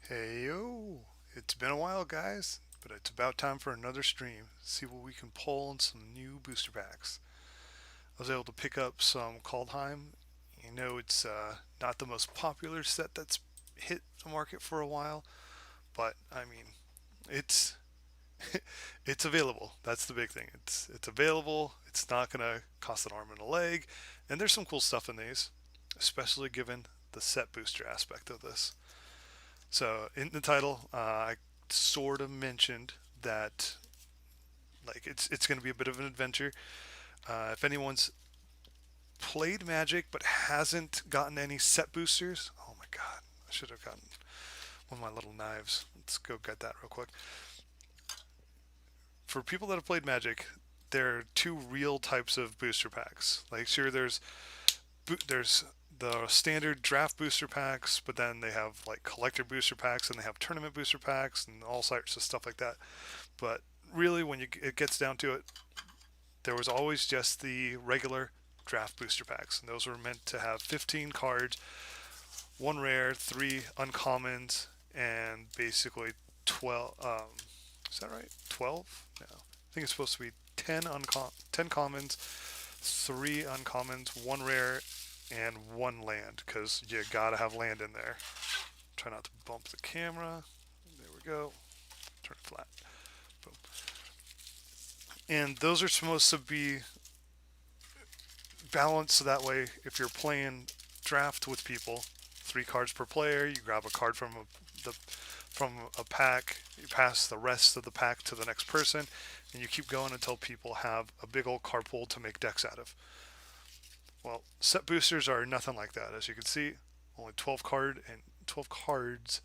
Hey yo, it's been a while, guys, but it's about time for another stream. See what we can pull in some new booster packs. I was able to pick up some Kaldheim. It's not the most popular set that's hit the market for a while, but it's it's available. That's the big thing. It's available. It's not gonna cost an arm and a leg, and there's some cool stuff in these, especially given the set booster aspect of this. So in the title, I sort of mentioned that it's going to be a bit of an adventure. If anyone's played Magic but hasn't gotten any set boosters, oh my god, I should have gotten one of my little knives. Let's go get that real quick. For people that have played Magic, there are two real types of booster packs. Like sure, there's the standard draft booster packs, but then they have like collector booster packs and they have tournament booster packs and all sorts of stuff like that. But really, when it gets down to it, there was always just the regular draft booster packs, and those were meant to have 15 cards, one rare, three uncommons, and basically 12. Is that right? 12? No, I think it's supposed to be 10 commons, three uncommons, one rare, and one land, because you gotta have land in there. Try not to bump the camera. There we go. Turn it flat. Boom. And those are supposed to be balanced so that way if you're playing draft with people, three cards per player, you grab a card from a pack, you pass the rest of the pack to the next person, and you keep going until people have a big old card pool to make decks out of. Well, set boosters are nothing like that. As you can see, only 12 cards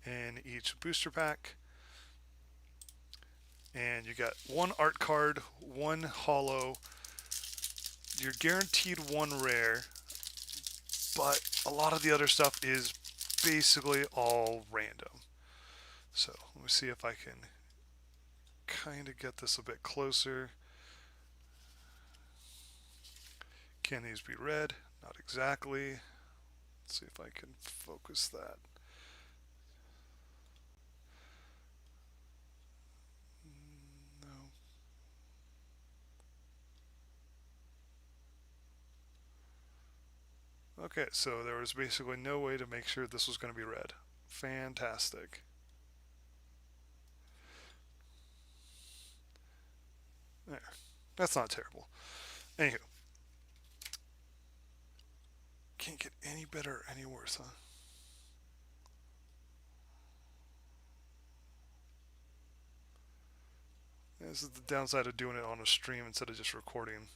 in each booster pack, and you got one art card, one holo. You're guaranteed one rare, but a lot of the other stuff is basically all random. So let me see if I can kind of get this a bit closer. Can these be read? Not exactly. Let's see if I can focus that. No. Okay, so there was basically no way to make sure this was going to be read. Fantastic. There. That's not terrible. Anywho, can't get any better or any worse, huh? This is the downside of doing it on a stream instead of just recording.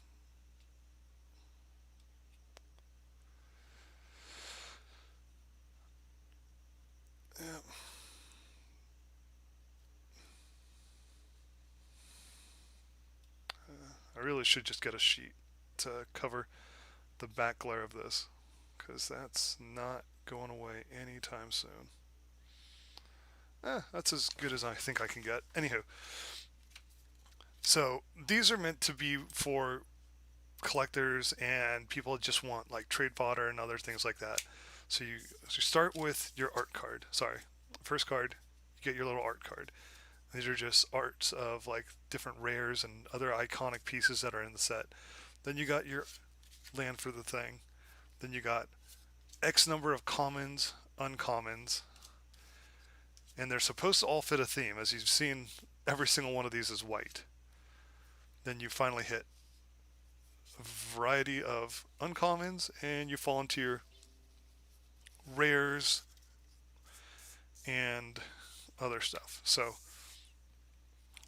Yeah. I really should just get a sheet to cover the back glare of this, because that's not going away anytime soon. That's as good as I think I can get. Anywho, so these are meant to be for collectors and people that just want like trade fodder and other things like that. So you start with your art card. Sorry, first card, you get your little art card. These are just arts of like different rares and other iconic pieces that are in the set. Then you got your land for the thing. Then you got X number of commons, uncommons, and they're supposed to all fit a theme. As you've seen, every single one of these is white. Then you finally hit a variety of uncommons, and you fall into your rares and other stuff. So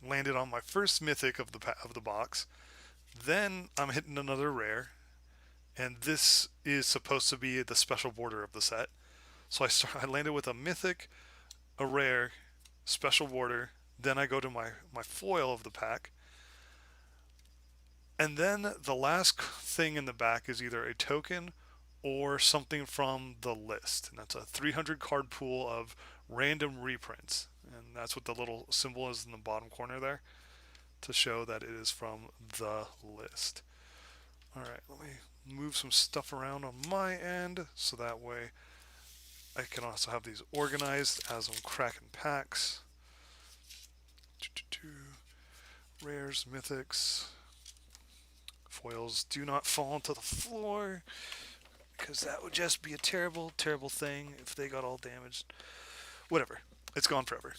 landed on my first mythic of the box. Then I'm hitting another rare, and this is supposed to be the special border of the set. So I landed with a mythic, a rare, special border. Then I go to my foil of the pack, and then the last thing in the back is either a token or something from the list. And that's a 300 card pool of random reprints. And that's what the little symbol is in the bottom corner there to show that it is from the list. All right, let me move some stuff around on my end so that way I can also have these organized as I'm cracking packs. Rares, mythics, foils do not fall to the floor because that would just be a terrible, terrible thing if they got all damaged. Whatever. It's gone forever.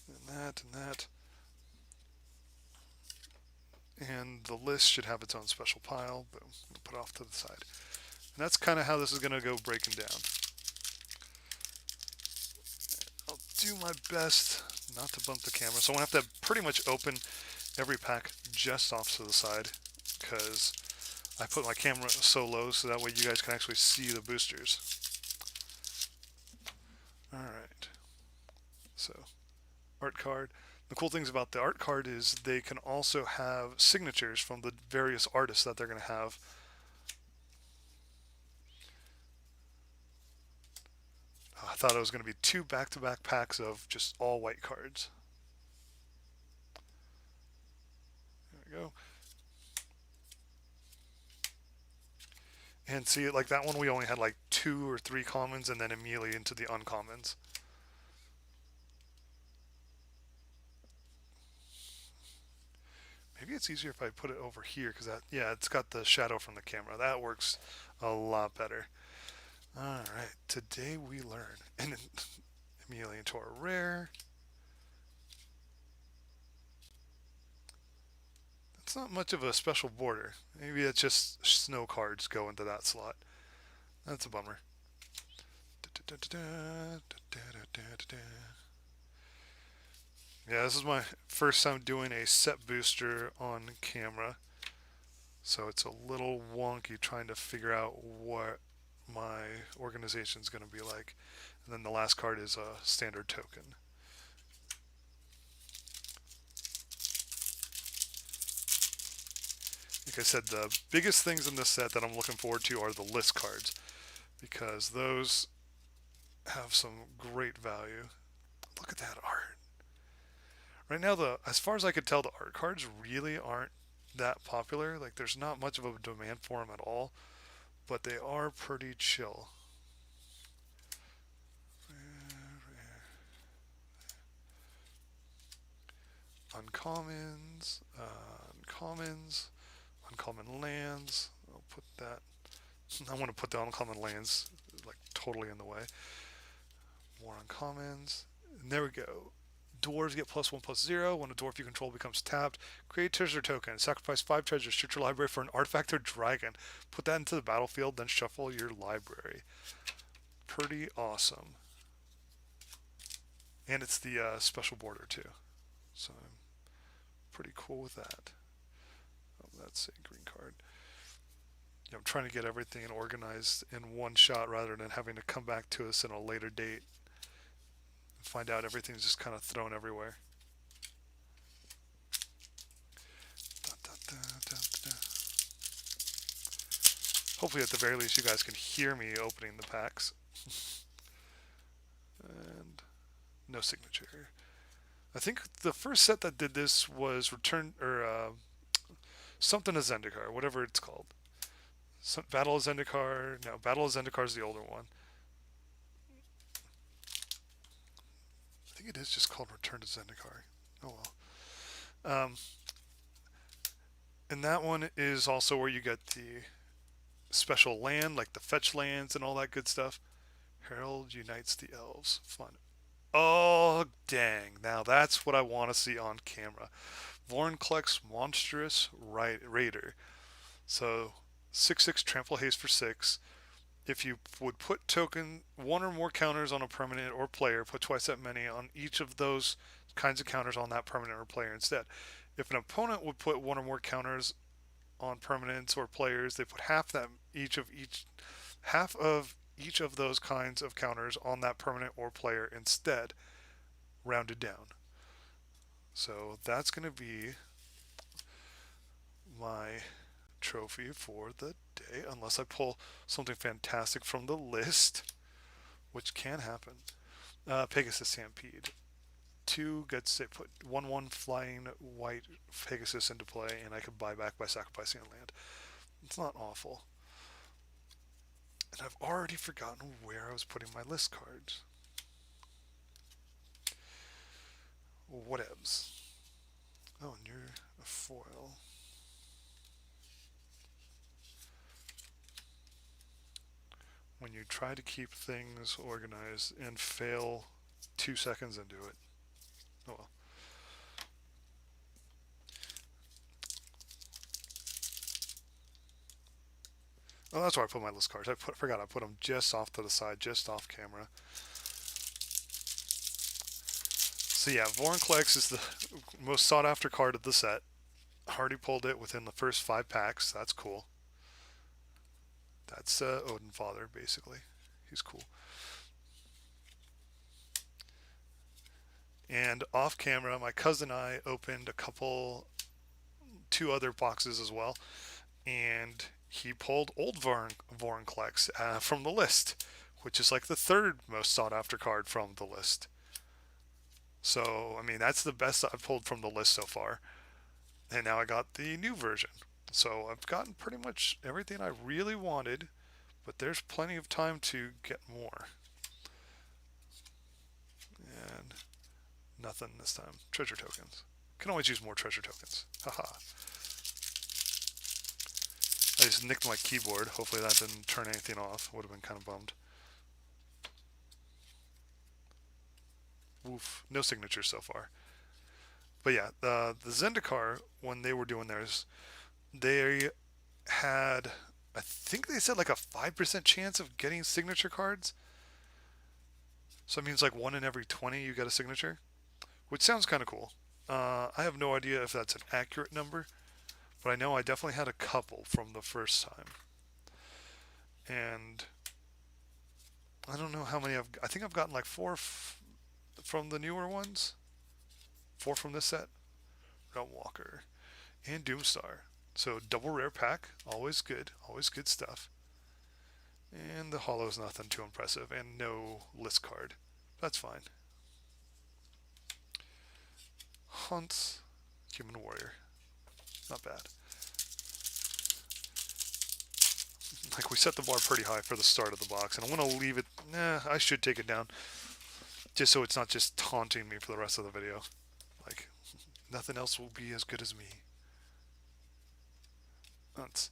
And that, and that. And the list should have its own special pile, but we'll put it off to the side. And that's kind of how this is going to go breaking down. I'll do my best not to bump the camera. So I'm going to have to pretty much open every pack just off to the side because I put my camera so low so that way you guys can actually see the boosters. Alright, so art card. The cool things about the art card is they can also have signatures from the various artists that they're going to have. I thought it was going to be 2 back-to-back packs of just all white cards. There we go. And see, like that one we only had like 2 or 3 commons and then immediately into the uncommons. Maybe it's easier if I put it over here because that, yeah, it's got the shadow from the camera. That works a lot better. Alright, today we learn. And immediately into our rare. It's not much of a special border. Maybe it's just snow cards go into that slot. That's a bummer. Yeah, this is my first time doing a set booster on camera. So it's a little wonky trying to figure out what my organization is going to be like. And then the last card is a standard token. Like I said, the biggest things in this set that I'm looking forward to are the list cards because those have some great value. Look at that art. Right now, as far as I could tell, the art cards really aren't that popular. Like, there's not much of a demand for them at all, but they are pretty chill. Uncommons, uncommons, uncommon lands. I'll put that. I want to put the uncommon lands like totally in the way. More uncommons. And there we go. Dwarves get +1/+0 when a dwarf you control becomes tapped. Create treasure token. Sacrifice 5 treasures. Search your library for an artifact or dragon. Put that into the battlefield, then shuffle your library. Pretty awesome. And it's the special border too. So I'm pretty cool with that. Oh, that's a green card. Yeah, I'm trying to get everything organized in one shot rather than having to come back to us in a later date and find out everything's just kind of thrown everywhere. Hopefully, at the very least, you guys can hear me opening the packs. And no signature. I think the first set that did this was Return or something of Zendikar, whatever it's called. Battle of Zendikar. No, Battle of Zendikar is the older one. I think it is just called Return to Zendikar. Oh well. And that one is also where you get the special land, like the fetch lands and all that good stuff. Herald unites the elves. Fun. Oh, dang. Now that's what I want to see on camera. Vorinclex Monstrous Raider. So 6/6 trample haste for 6. If you would put token 1 or more counters on a permanent or player, put twice that many on each of those kinds of counters on that permanent or player instead. If an opponent would put 1 or more counters on permanents or players, they put half of each of those kinds of counters on that permanent or player instead, rounded down. So that's going to be my trophy for the day, unless I pull something fantastic from the list, which can happen. Pegasus Stampede. 2 gets it put 1/1 flying white Pegasus into play, and I could buy back by sacrificing a land. It's not awful. And I've already forgotten where I was putting my list cards. Whatevs. Oh, and you're a foil. When you try to keep things organized and fail 2 seconds into it. Oh well. Oh, that's where I put my list cards. Forgot I put them just off to the side, just off camera. So yeah, Vorinclex is the most sought after card of the set. Hardy pulled it within the first 5 packs. That's cool. That's Odin Father, basically. He's cool. And off camera, my cousin and I opened two other boxes as well, and he pulled old Vorinclex from the list, which is like the third most sought after card from the list. So, I mean, that's the best I've pulled from the list so far. And now I got the new version. So I've gotten pretty much everything I really wanted, but there's plenty of time to get more. And nothing this time. Treasure tokens. Can always use more treasure tokens. Haha. I just nicked my keyboard. Hopefully that didn't turn anything off. Would have been kind of bummed. Woof. No signatures so far. But yeah, the Zendikar, when they were doing theirs, they had, I think they said like a 5% chance of getting signature cards. So it means like 1 in every 20 you get a signature, which sounds kind of cool. I have no idea if that's an accurate number, but I know I definitely had a couple from the first time. And I don't know how many I think I've gotten like 4 from the newer ones. 4 from this set. Realm Walker and Doomstar. So double rare pack, always good stuff. And the hollow is nothing too impressive, and no list card. That's fine. Hunts, Human Warrior, not bad. Like we set the bar pretty high for the start of the box, and I want to leave it. I should take it down, just so it's not just taunting me for the rest of the video. Like nothing else will be as good as me. Hunts.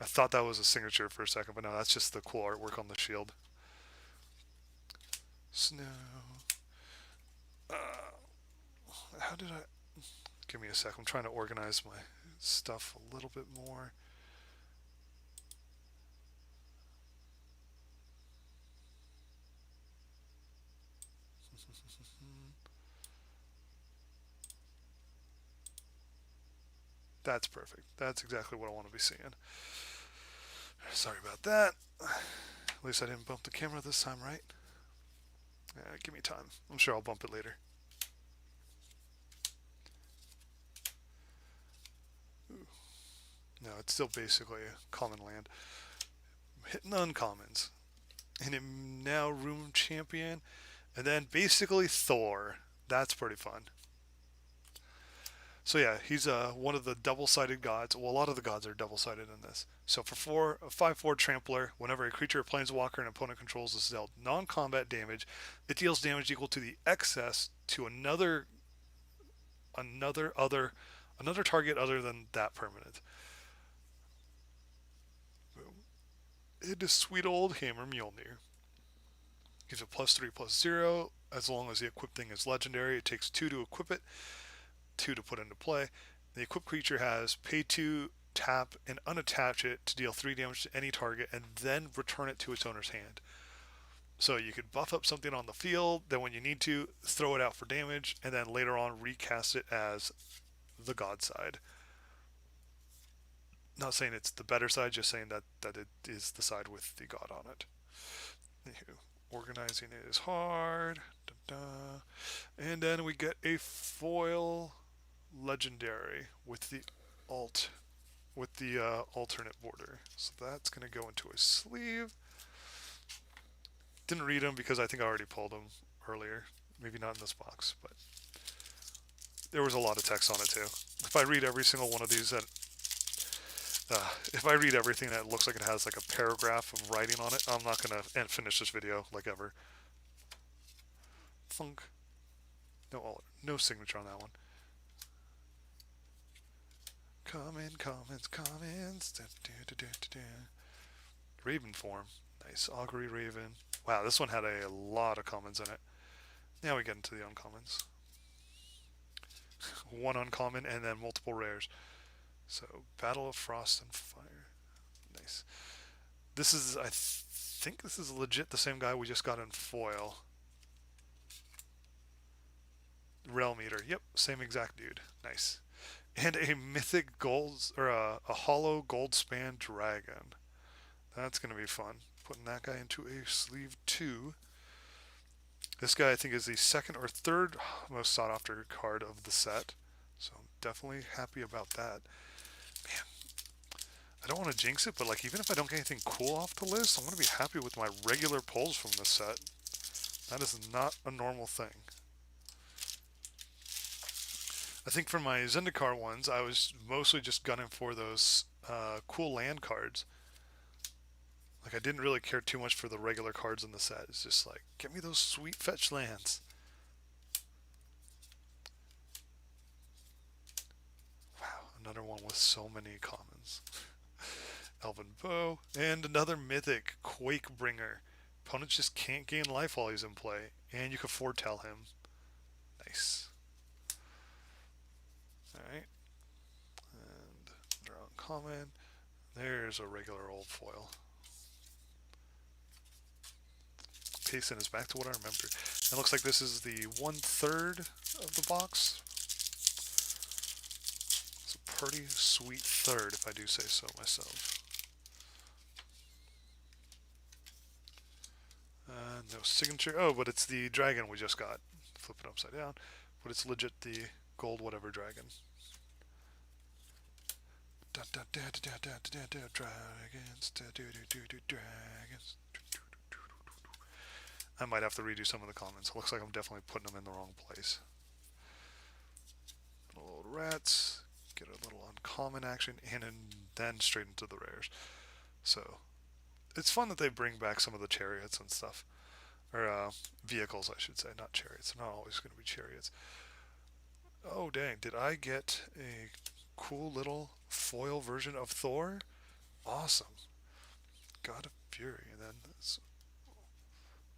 I thought that was a signature for a second, but no, that's just the cool artwork on the shield. Snow. Uh, how did I... Give me a sec. I'm trying to organize my stuff a little bit more. That's perfect. That's exactly what I want to be seeing. Sorry about that. At least I didn't bump the camera this time, right? Give me time. I'm sure I'll bump it later. Ooh. No, it's still basically a common land. I'm hitting uncommons. And now Room Champion. And then basically Thor. That's pretty fun. So yeah, he's one of the double-sided gods. Well, a lot of the gods are double-sided in this. So for a 5/4 trampler, whenever a creature or planeswalker an opponent controls is dealt non-combat damage, it deals damage equal to the excess to another other another target other than that permanent. Boom. It is sweet old Hammer Mjolnir. Gives it +3/+0 as long as the equipped thing is legendary. It takes 2 to equip it, 2 to put into play. The equipped creature has pay 2, tap, and unattach it to deal 3 damage to any target, and then return it to its owner's hand. So you could buff up something on the field, then when you need to, throw it out for damage, and then later on recast it as the god side. Not saying it's the better side, just saying that it is the side with the god on it. Anywho, organizing it is hard. Da-da. And then we get a foil legendary with the alternate border. So that's going to go into a sleeve. Didn't read them because I think I already pulled them earlier. Maybe not in this box, but there was a lot of text on it too. If I read every single one of these If I read everything that looks like it has like a paragraph of writing on it, I'm not gonna finish this video like ever. Funk. No signature on that one. Comments. Raven form. Nice. Augury Raven. Wow, this one had a lot of commons in it. Now we get into the uncommons. One uncommon and then multiple rares. So, Battle of Frost and Fire. Nice. This is, I think this is legit the same guy we just got in foil. Realm Eater. Yep, same exact dude. Nice. And a mythic gold, or a hollow gold span dragon. That's going to be fun. Putting that guy into a sleeve 2. This guy I think is the second or third most sought after card of the set. So I'm definitely happy about that. Man, I don't want to jinx it, but like even if I don't get anything cool off the list, I'm going to be happy with my regular pulls from this set. That is not a normal thing. I think for my Zendikar ones, I was mostly just gunning for those cool land cards. Like I didn't really care too much for the regular cards in the set. It's just like, give me those sweet fetch lands. Wow, another one with so many commons. Elven Bow, and another mythic, Quakebringer. Opponents just can't gain life while he's in play, and you can foretell him. Nice. Alright, and draw uncommon. There's a regular old foil. Pacing is back to what I remember. It looks like this is the 1/3 of the box. It's a pretty sweet third, if I do say so myself. No signature. Oh, but it's the dragon we just got. Flip it upside down. But it's legit the gold whatever dragon. Dragons. Dragons. I might have to redo some of the comments. It looks like I'm definitely putting them in the wrong place. Little old rats. Get a little uncommon action, and then straight into the rares. So it's fun that they bring back some of the chariots and stuff. Or vehicles, I should say, not chariots. They're not always going to be chariots. Oh, dang. Did I get a cool little foil version of Thor? Awesome. God of Fury. And then this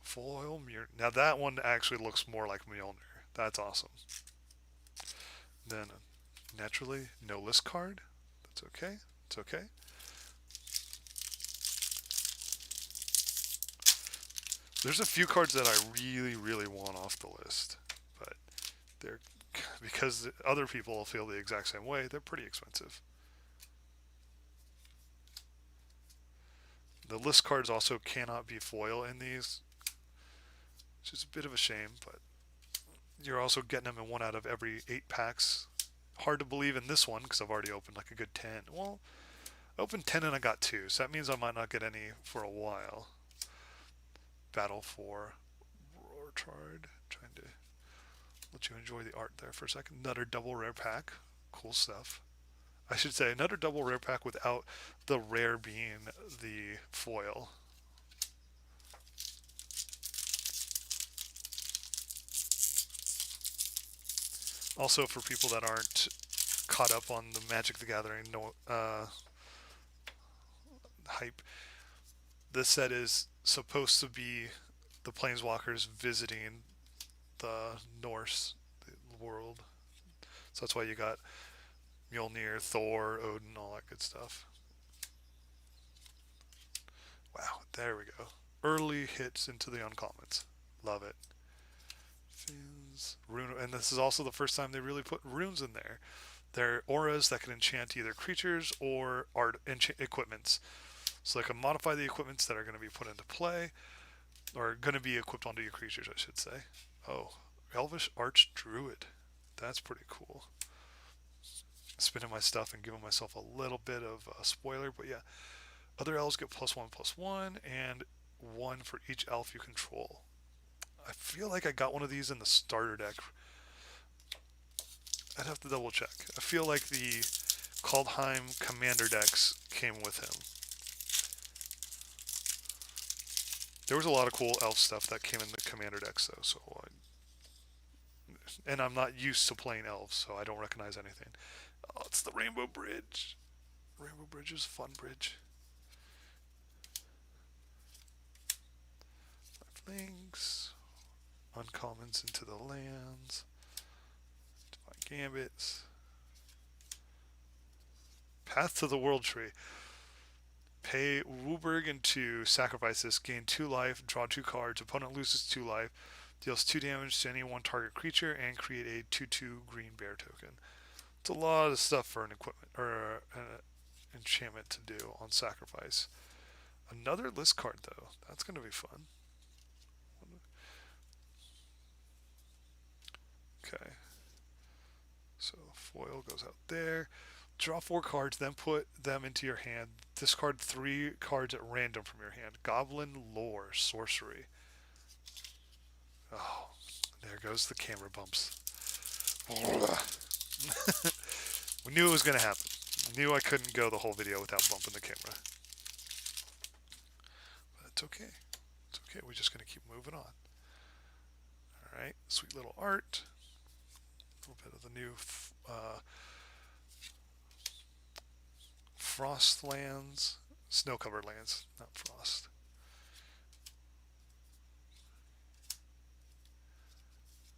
foil Mjolnir. Now that one actually looks more like Mjolnir. That's awesome. Then naturally, no list card. That's okay. It's okay. There's a few cards that I really, really want off the list, but they're because other people feel the exact same way. They're pretty expensive. The list cards also cannot be foil in these, which is a bit of a shame, but you're also getting them in 1 out of every 8 packs. Hard to believe in this one because I've already opened like a good 10. Well, I opened 10 and I got 2, so that means I might not get any for a while. Battle for Rorschach. Trying to let you enjoy the art there for a second. Another double rare pack. Cool stuff. I should say another double rare pack without the rare being the foil. Also, for people that aren't caught up on the Magic the Gathering hype, this set is supposed to be the Planeswalkers visiting the Norse world. So that's why you got Mjolnir, Thor, Odin, all that good stuff. Wow, there we go. Early hits into the uncommons. Love it. Fins, rune, and this is also the first time they really put runes in there. They're auras that can enchant either creatures or art equipments. So they can modify the equipments that are going to be put into play, or going to be equipped onto your creatures, I should say. Oh, Elvish Arch Druid. That's pretty cool. Spinning my stuff and giving myself a little bit of a spoiler, but yeah. Other elves get +1/+1, and 1 for each elf you control. I feel like I got one of these in the starter deck. I'd have to double check. I feel like the Kaldheim commander decks came with him. There was a lot of cool elf stuff that came in the commander decks though, and I'm not used to playing elves, so I don't recognize anything. Oh, it's the Rainbow Bridge. Rainbow Bridge is a fun bridge. Five links, uncommons into the lands, divine gambits, path to the world tree. Pay Wooburg into sacrifice this, gain 2 life, draw 2 cards, opponent loses 2 life, deals 2 damage to any one target creature, and create a 2/2 green bear token. It's a lot of stuff for an equipment or an enchantment to do on sacrifice. Another list card though, that's going to be fun. Okay, so foil goes out there. Draw 4 cards, then put them into your hand. Discard 3 cards at random from your hand. Goblin Lore, sorcery. Oh, there goes the camera bumps. We knew it was going to happen. We knew I couldn't go the whole video without bumping the camera. But it's okay. It's okay. We're just going to keep moving on. Alright, sweet little art. A little bit of the new frost lands. Snow-covered lands, not frost.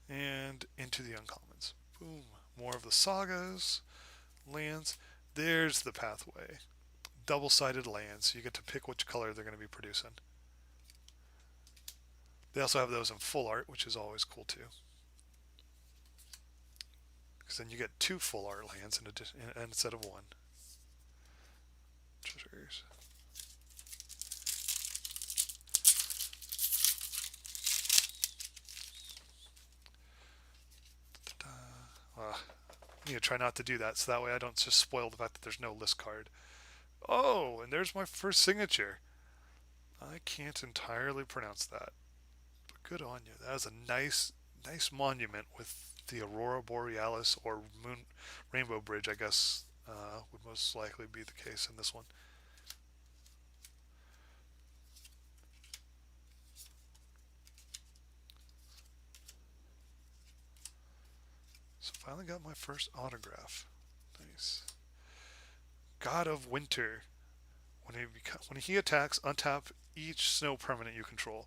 And into the uncommons. Boom. More of the sagas, lands. There's the pathway. Double-sided lands. You get to pick which color they're going to be producing. They also have those in full art, which is always cool too. Because then you get 2 full art lands instead of 1. Treasures. I need to try not to do that, so that way I don't just spoil the fact that there's no list card. Oh, and there's my first signature. I can't entirely pronounce that, but good on you. That is a nice monument with the Aurora Borealis or Moon Rainbow Bridge, I guess, would most likely be the case in this one. So finally got my first autograph. Nice. God of Winter. When he attacks, untap each snow permanent you control.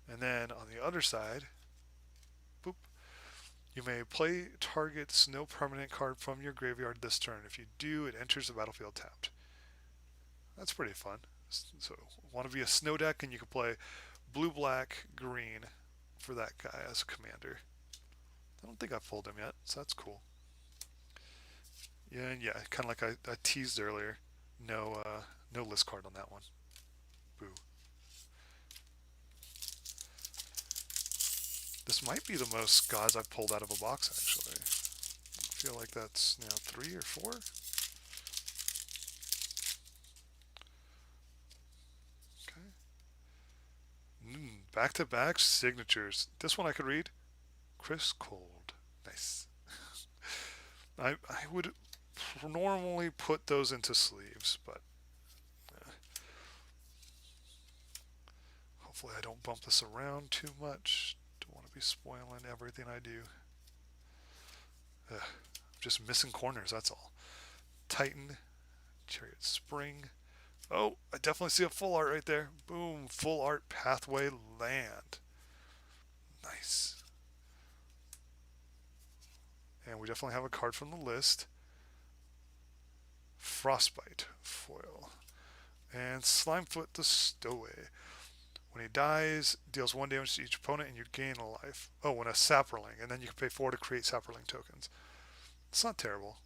And then on the other side, boop, you may play target snow permanent card from your graveyard this turn. If you do, it enters the battlefield tapped. That's pretty fun. So, want to be a snow deck, and you can play blue, black, green for that guy as a commander. I don't think I've pulled him yet, so that's cool. Yeah, and yeah, kind of like I teased earlier. No list card on that one. Boo. This might be the most gods I've pulled out of a box, actually. I feel like that's now 3 or 4. Okay. Back-to-back signatures. This one I could read. Chris Cold. Nice. I would normally put those into sleeves, but hopefully I don't bump this around too much. Don't want to be spoiling everything I do. I'm just missing corners, that's all. Titan, Chariot Spring. Oh, I definitely see a full art right there. Boom, full art Pathway Land. Nice. And we definitely have a card from the list. Frostbite foil. And Slimefoot the Stowaway. When he dies, deals 1 damage to each opponent and you gain a life. Oh, when a Saproling, and then you can pay 4 to create Saproling tokens. It's not terrible.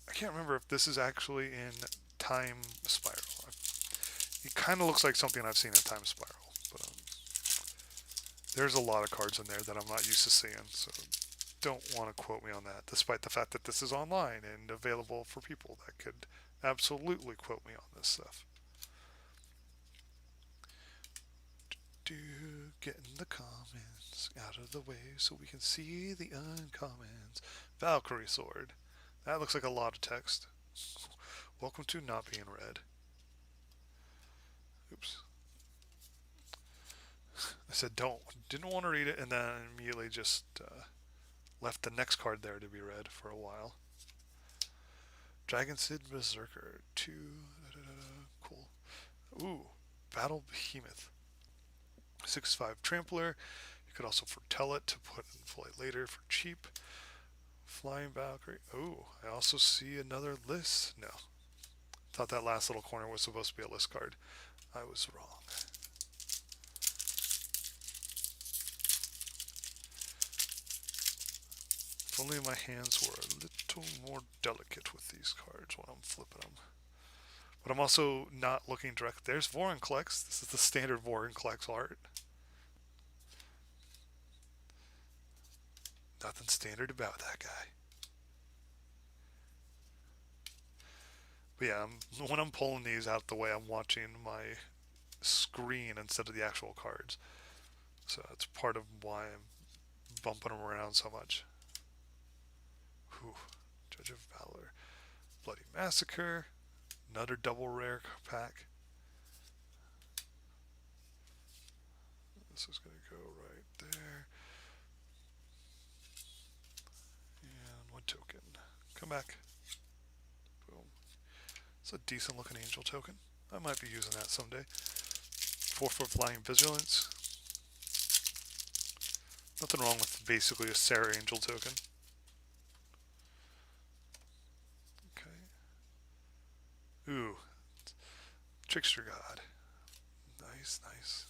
I can't remember if this is actually in Time Spiral. It kind of looks like something I've seen in Time Spiral, but there's a lot of cards in there that I'm not used to seeing, so don't want to quote me on that, despite the fact that this is online and available for people that could absolutely quote me on this stuff. Getting the commons out of the way so we can see the uncommons. Valkyrie Sword. That looks like a lot of text. Welcome to not being read. Oops. I said didn't want to read it, and then immediately just left the next card there to be read for a while. Dragon Sid Berserker 2. Cool. Ooh, Battle Behemoth. 6/5 Trampler. You could also foretell it to put in play later for cheap. Flying Valkyrie. Ooh, I also see another list. No. Thought that last little corner was supposed to be a list card. I was wrong. If only my hands were a little more delicate with these cards when I'm flipping them. But I'm also not looking direct. There's Vorinclex. This is the standard Vorinclex art. Nothing standard about that guy. But yeah, when I'm pulling these out the way, I'm watching my screen instead of the actual cards. So that's part of why I'm bumping them around so much. Whew. Judge of Valor. Bloody Massacre. Another double rare pack. This is going to go right there. And one token. Come back. Boom. It's a decent looking angel token. I might be using that someday. 4/4 Flying Vigilance. Nothing wrong with basically a Sarah Angel token. Okay. Ooh. Trickster God. Nice, nice.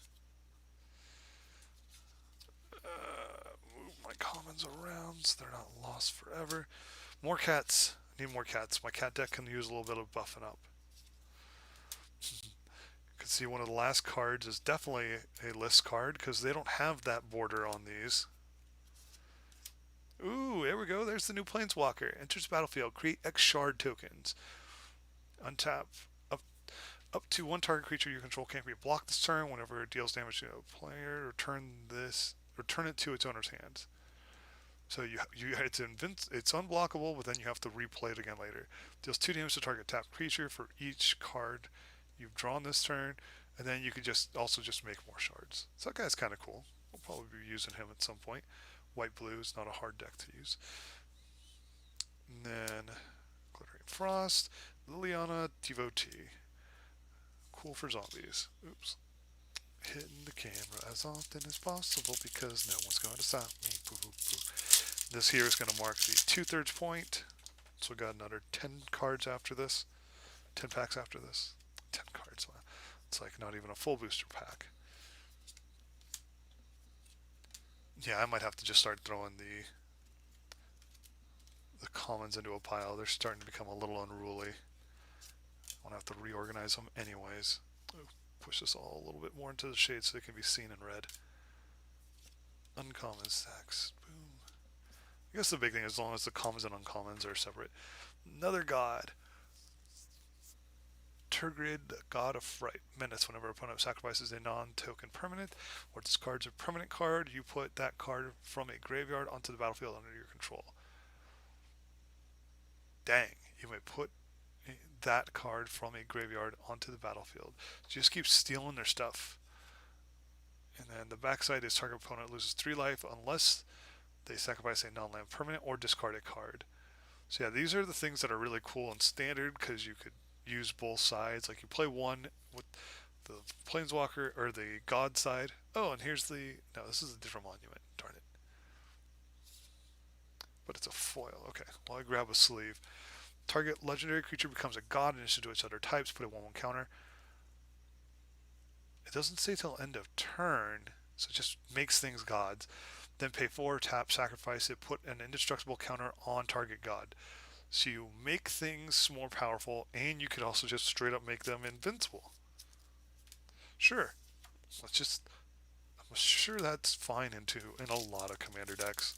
Move my commons around so they're not lost forever. More cats. I need more cats. My cat deck can use a little bit of buffing up. You can see one of the last cards is definitely a list card because they don't have that border on these. Ooh, there we go. There's the new Planeswalker. Enters battlefield. Create X shard tokens. Untap. Up to one target creature you control can't be blocked this turn. Whenever it deals damage to a player, return it to its owner's hands. So it's unblockable, but then you have to replay it again later. Deals 2 damage to target tapped creature for each card you've drawn this turn, and then you could also just make more shards. So that guy's kind of cool. We'll probably be using him at some point. White blue is not a hard deck to use. And then Glittering Frost, Liliana Devotee. Cool for zombies. Oops. Hitting the camera as often as possible because no one's going to stop me. Boo, boo, boo. This here is going to mark the 2/3 point. So we got another 10 cards after this. 10 packs after this. 10 cards. Wow. It's like not even a full booster pack. Yeah, I might have to just start throwing the commons into a pile. They're starting to become a little unruly. I'm going to have to reorganize them anyways. Push this all a little bit more into the shade so they can be seen in red. Uncommon stacks. Boom. I guess the big thing is as long as the commons and uncommons are separate. Another god. Turgid, God of Fright. Menace. Whenever an opponent sacrifices a non-token permanent or discards a permanent card, you put that card from a graveyard onto the battlefield under your control. Dang, you may put that card from a graveyard onto the battlefield. So you just keep stealing their stuff. And then the backside is target opponent loses 3 life unless they sacrifice a non-land permanent or discard a card. So yeah, these are the things that are really cool and standard because you could use both sides. Like you play one with the Planeswalker or the God side. Oh, and here's no, this is a different monument. Darn it. But it's a foil. Okay, well I grab a sleeve. Target legendary creature becomes a god in addition to its other types. Put a 1/1 counter. It doesn't say till end of turn, so it just makes things gods. Then pay 4, tap, sacrifice it, put an indestructible counter on target god. So you make things more powerful, and you could also just straight up make them invincible. Sure, I'm sure that's fine in a lot of commander decks.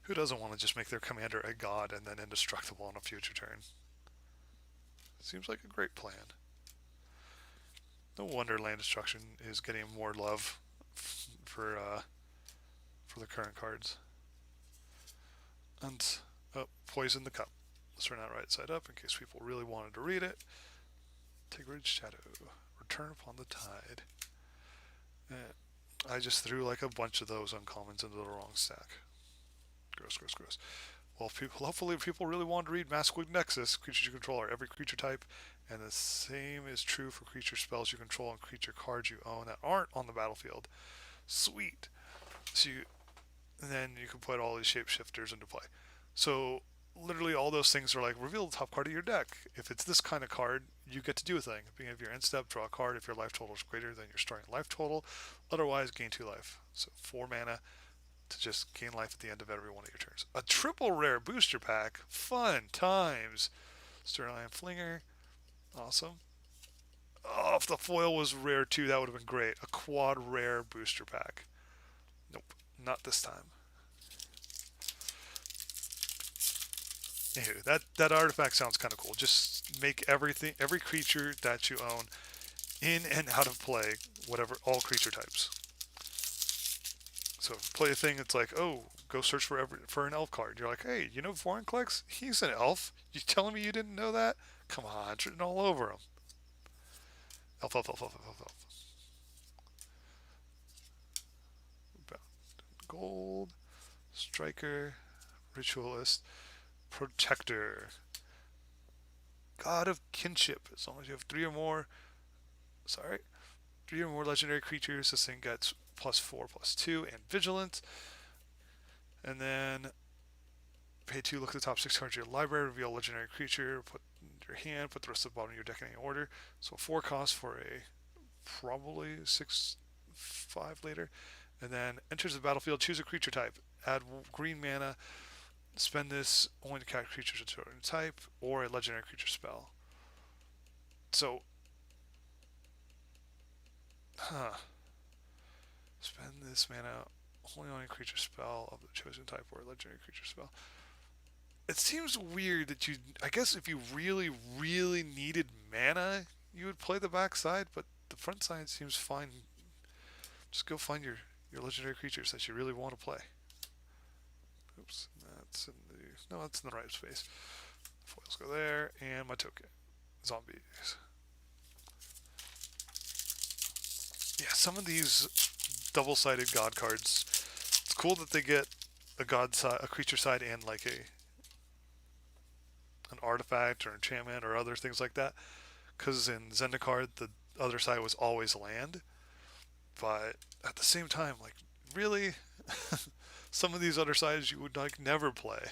Who doesn't want to just make their commander a god and then indestructible on a future turn? Seems like a great plan. No wonder land destruction is getting more love for the current cards. And poison the cup. Let's turn that right side up in case people really wanted to read it. Take Ridge Shadow. Return upon the tide. I just threw like a bunch of those uncommons into the wrong stack. Gross, gross, gross. Well, hopefully people really want to read Masquerade Nexus. Creatures you control are every creature type, and the same is true for creature spells you control and creature cards you own that aren't on the battlefield. Sweet. And then you can put all these shapeshifters into play. So literally all those things are like reveal the top card of your deck. If it's this kind of card, you get to do a thing. Beginning of your end step, draw a card if your life total is greater than your starting life total. Otherwise, gain 2 life. So 4 mana to just gain life at the end of every one of your turns. A triple rare booster pack. Fun times. Sterling Flinger. Awesome. Oh, if the foil was rare too, that would have been great. A quad rare booster pack. Nope, not this time. Anywho, that artifact sounds kind of cool. Just make every creature that you own in and out of play, whatever, all creature types. So play a thing. It's like, oh, go search for an elf card. You're like, hey, you know Vorinclex? He's an elf. You telling me you didn't know that? Come on, it's written all over him. Elf, elf, elf, elf, elf, elf. Gold, striker, ritualist, protector, god of kinship. As long as you have 3 or more legendary creatures, this thing gets +4/+2 and vigilance. And then pay 2, look at the top 6 cards of your library, reveal a legendary creature, put in your hand, put the rest of the bottom of your deck in any order. So 4 cost for a probably 6/5 later. And then enters the battlefield, choose a creature type, add green mana, spend this only to cast creatures of a certain type, or a legendary creature spell. So, spend this mana only on a creature spell of the chosen type or a legendary creature spell. It seems weird that you. I guess if you really, really needed mana, you would play the backside, but the front side seems fine. Just go find your legendary creatures that you really want to play. Oops, that's in the. No, that's in the right space. Foils go there, and my token. Zombies. Yeah, some of these double-sided god cards. It's cool that they get a god side, a creature side, and like an artifact or enchantment or other things like that. Because in Zendikar, the other side was always land, but at the same time, like really, some of these other sides you would like never play.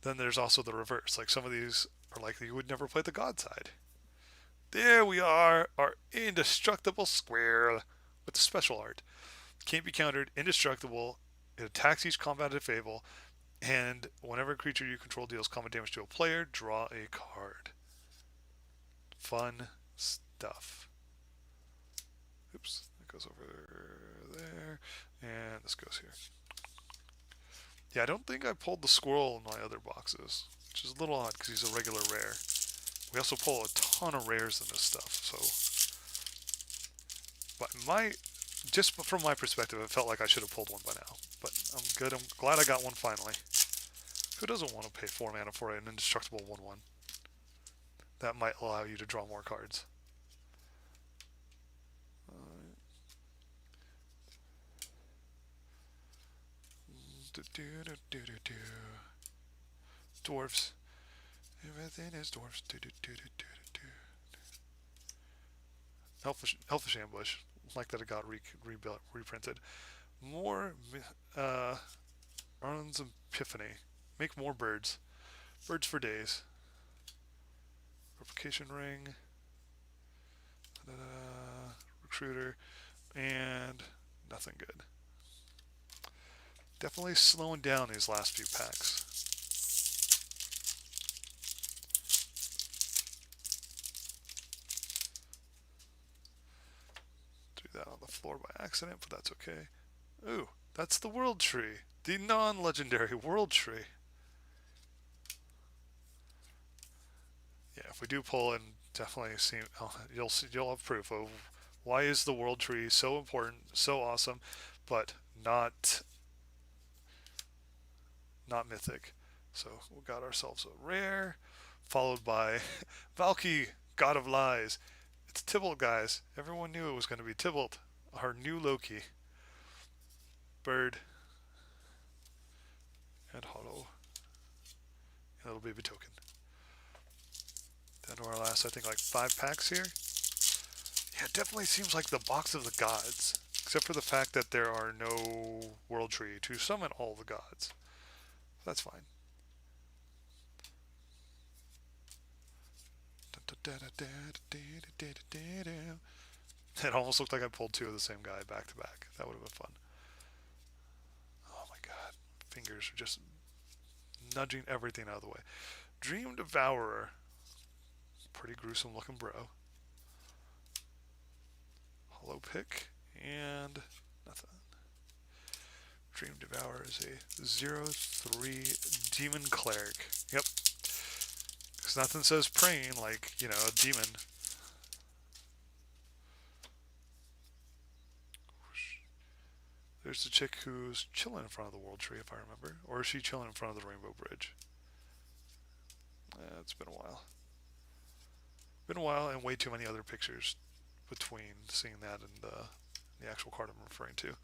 Then there's also the reverse. Like some of these are like you would never play the god side. There we are, our indestructible square with the special art. Can't be countered, indestructible. It attacks each combated fable, and whenever a creature you control deals combat damage to a player, draw a card. Fun stuff. Oops, that goes over there, and this goes here. Yeah, I don't think I pulled the squirrel in my other boxes, which is a little odd because he's a regular rare. We also pull a ton of rares in this stuff, so. But just from my perspective, it felt like I should have pulled one by now. But I'm good. I'm glad I got one finally. Who doesn't want to pay 4 mana for an indestructible 1/1? That might allow you to draw more cards. Dwarves. Everything is dwarves. Elfish Ambush. Like that it got reprinted. More Arlen's Epiphany. Make more birds. Birds for days. Replication Ring. Recruiter. And nothing good. Definitely slowing down these last few packs. Threw that on the floor by accident, but that's okay. Ooh, that's the World Tree. The non-legendary World Tree. Yeah, if we do pull and definitely see, you'll have proof of why is the World Tree so important, so awesome, but not not mythic. So we got ourselves a rare, followed by Valky, God of Lies. It's Tybalt, guys. Everyone knew it was going to be Tybalt, our new Loki. Bird and Hollow. And little baby token. Down to our last, I think, like 5 packs here. Yeah, it definitely seems like the box of the gods, except for the fact that there are no World Tree to summon all the gods. That's fine. It almost looked like I pulled two of the same guy back to back. That would have been fun. Oh my god. Fingers are just nudging everything out of the way. Dream Devourer. Pretty gruesome looking bro. Hollow pick. And nothing. Dream Devourer is a 0/3 Demon Cleric. Yep. Because nothing says praying like, a demon. There's the chick who's chilling in front of the World Tree, if I remember. Or is she chilling in front of the Rainbow Bridge? It's been a while. Been a while, and way too many other pictures between seeing that and the actual card I'm referring to.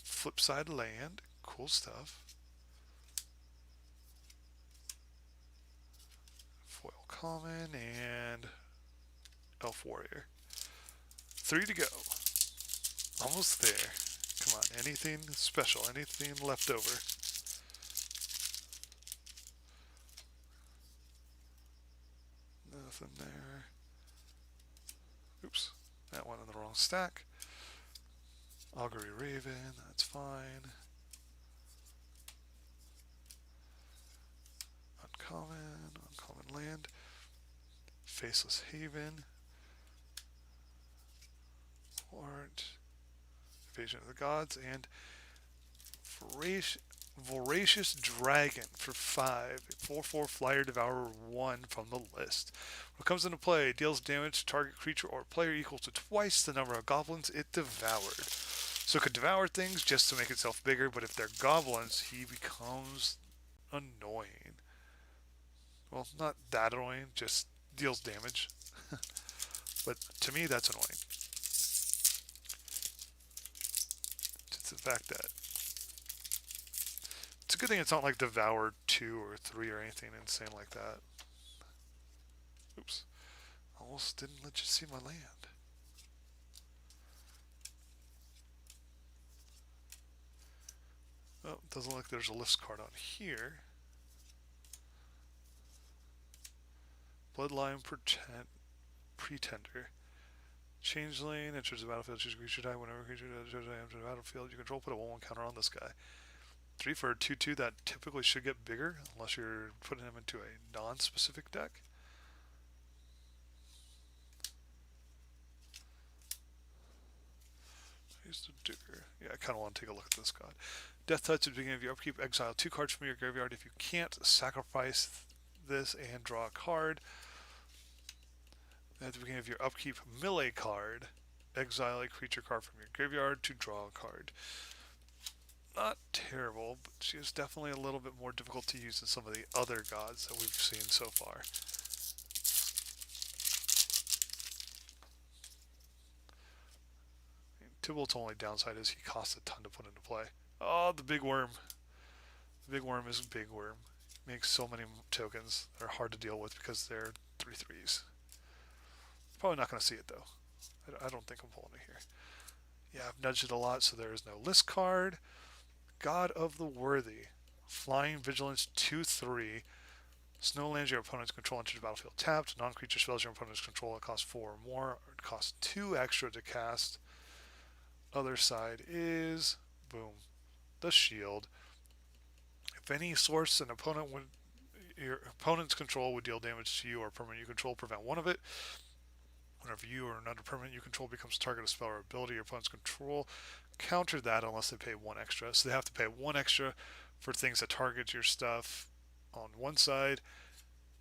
Flipside Land. Cool stuff. Foil Common and Elf Warrior. 3 to go. Almost there. Come on, anything special, anything left over. Nothing there. Oops, that one in the wrong stack. Augury Raven, that's fine. Uncommon land. Faceless Haven. Art. Invasion of the Gods, and Voracious Dragon for 5. 4/4 Flyer Devourer 1 from the list. When it comes into play, it deals damage to target creature or player equal to twice the number of goblins it devoured. So it could devour things just to make itself bigger, but if they're goblins, he becomes annoying. Well, not that annoying, just deals damage. But to me, that's annoying. It's the fact that it's a good thing it's not like Devour 2 or 3 or anything insane like that. Oops. Almost didn't let you see my land. Oh, doesn't look like there's a list card on here. Bloodline Pretender. Changeling, enters the battlefield, choose a creature type. Whenever a creature enters the battlefield, you control, put a 1/1 counter on this guy. 3 for a 2/2 that typically should get bigger, unless you're putting him into a non-specific deck. Here's the Digger. Yeah, I kind of want to take a look at this god. Death Touch at the beginning of your upkeep, exile 2 cards from your graveyard. If you can't, sacrifice this and draw a card. At the beginning of your upkeep, melee card. Exile a creature card from your graveyard to draw a card. Not terrible, but she is definitely a little bit more difficult to use than some of the other gods that we've seen so far. Tybalt's only downside is he costs a ton to put into play. Oh, the big worm. The big worm is a big worm. Makes so many tokens that are hard to deal with because they're 3/3s. Probably not going to see it though. I don't think I'm pulling it here. Yeah, I've nudged it a lot, so there is no list card. God of the Worthy. Flying Vigilance 2/3. Snowlands your opponent's control enters the battlefield tapped. Non-creature spells your opponent's control that cost 4 or more. It costs 2 extra to cast. Other side is, boom, the shield. If any source your opponent's control would deal damage to you or permanent you control, prevent one of it. Whenever you or another permanent you control becomes target of spell or ability, your opponent's control counter that unless they pay 1 extra. So they have to pay 1 extra for things that target your stuff on one side,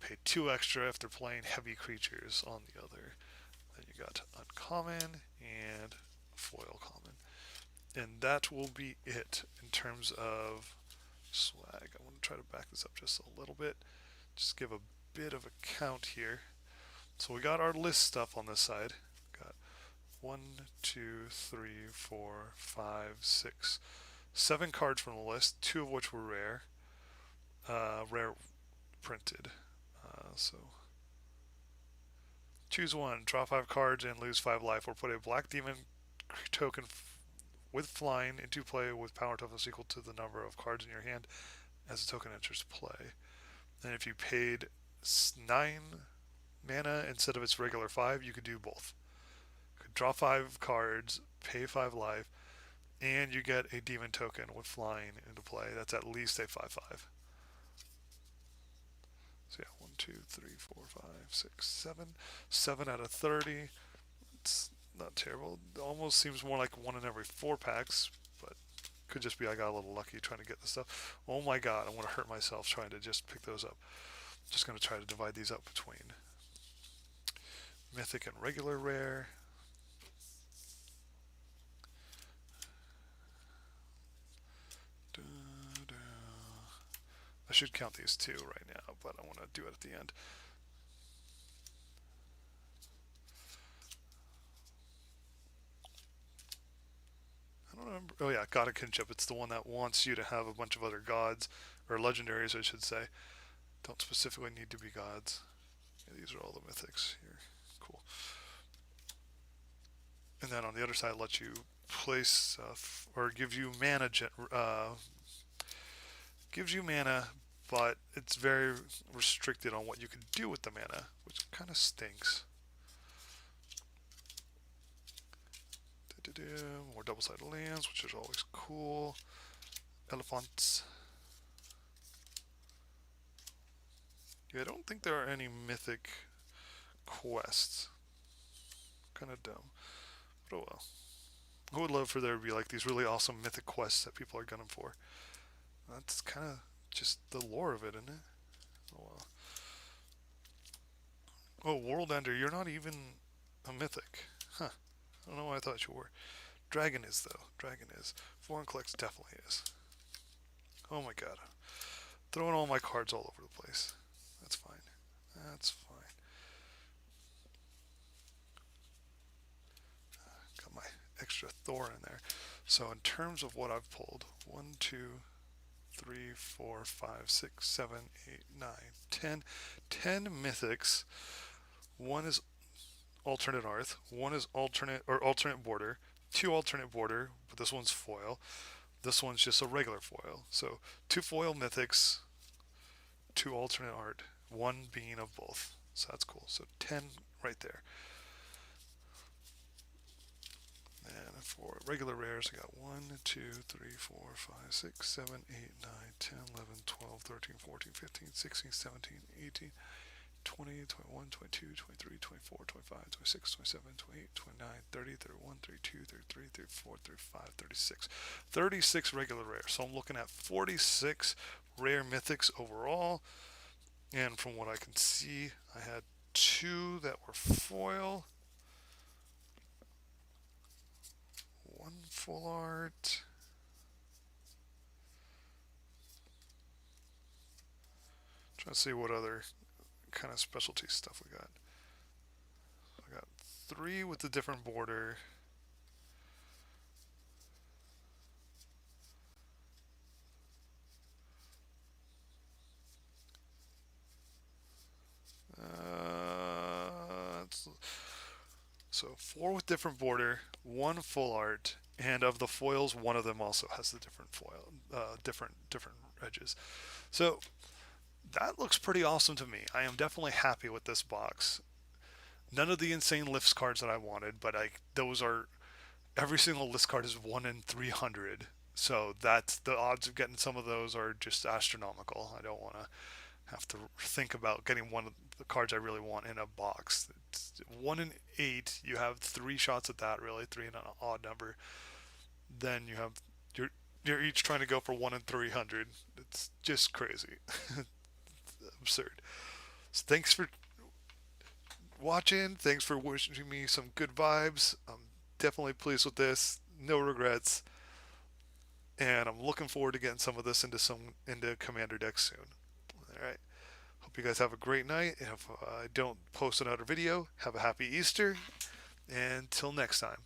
pay 2 extra if they're playing heavy creatures on the other. Then you got uncommon and foil common. And that will be it in terms of swag. I want to try to back this up just a little bit. Just give a bit of a count here. So we got our list stuff on this side. Got one, two, three, four, five, six, 7 cards from the list, 2 of which were rare. Rare printed. So choose one, draw 5 cards and lose 5 life, or put a black demon token with flying into play with power toughness equal to the number of cards in your hand as the token enters play. And if you paid 9 mana instead of its regular 5, you could do both. You could draw 5 cards, pay 5 life, and you get a demon token with flying into play. That's at least a 5/5. So yeah, one, two, three, four, five, six, 7 out of 30. It's not terrible. It almost seems more like 1 in every 4 packs, but could just be I got a little lucky trying to get this stuff. Oh my god, I'm gonna hurt myself trying to just pick those up. Just gonna try to divide these up between mythic and regular rare. I should count these two right now, but I want to do it at the end. I don't remember. Oh yeah, God of Kinship. It's the one that wants you to have a bunch of other gods, or legendaries, I should say. Don't specifically need to be gods. Yeah, these are all the mythics here. Cool. And then on the other side, it lets you place or gives you mana. Gives you mana, but it's very restricted on what you can do with the mana, which kind of stinks. More double-sided lands, which is always cool. Elephants. Yeah, I don't think there are any mythic quests. Kind of dumb. But oh well. I would love for there to be like these really awesome mythic quests that people are gunning for. That's kind of just the lore of it, isn't it? Oh well. Oh, World Ender, you're not even a mythic. Huh. I don't know why I thought you were. Dragon is, though. Dragon is. Foreign Collects definitely is. Oh my god. Throwing all my cards all over the place. That's fine. That's fine. Got my extra Thor in there. So in terms of what I've pulled, 1, 2, 3, 4, 5, 6, 7, 8, 9, 10. 10 mythics. One is alternate Arth. One is alternate border. 2 alternate border, but this one's foil. This one's just a regular foil. So 2 foil mythics, 2 alternate art, 1 being of both. So that's cool. So 10 right there. And for regular rares, I got 1, 2, 3, 4, 5, 6, 7, 8, 9, 10, 11, 12, 13, 14, 15, 16, 17, 18, 20, 21, 22, 23, 24, 25, 26, 27, 28, 29, 30, 31, 32, 33, 34, 35, 36. 36 regular rares. So I'm looking at 46 rare mythics overall. And from what I can see, I had 2 that were foil, 1 full art. Trying to see what other kind of specialty stuff we got. I got 3 with the different border. So 4 with different border, 1 full art, and of the foils, one of them also has the different foil, different edges. So that looks pretty awesome to me. I am definitely happy with this box. None of the insane lifts cards that I wanted, but those are every single list card is 1 in 300. So that's the odds of getting some of those are just astronomical. I don't want to have to think about getting one of the cards I really want in a box. It's 1 in 8. You have 3 shots at that, really 3 in an odd number. Then you're each trying to go for 1 in 300. It's just crazy, absurd. So thanks for watching. Thanks for wishing me some good vibes. I'm definitely pleased with this. No regrets. and I'm looking forward to getting some of this into Commander Deck soon. All right. Hope you guys have a great night. If I don't post another video, have a happy Easter. And till next time.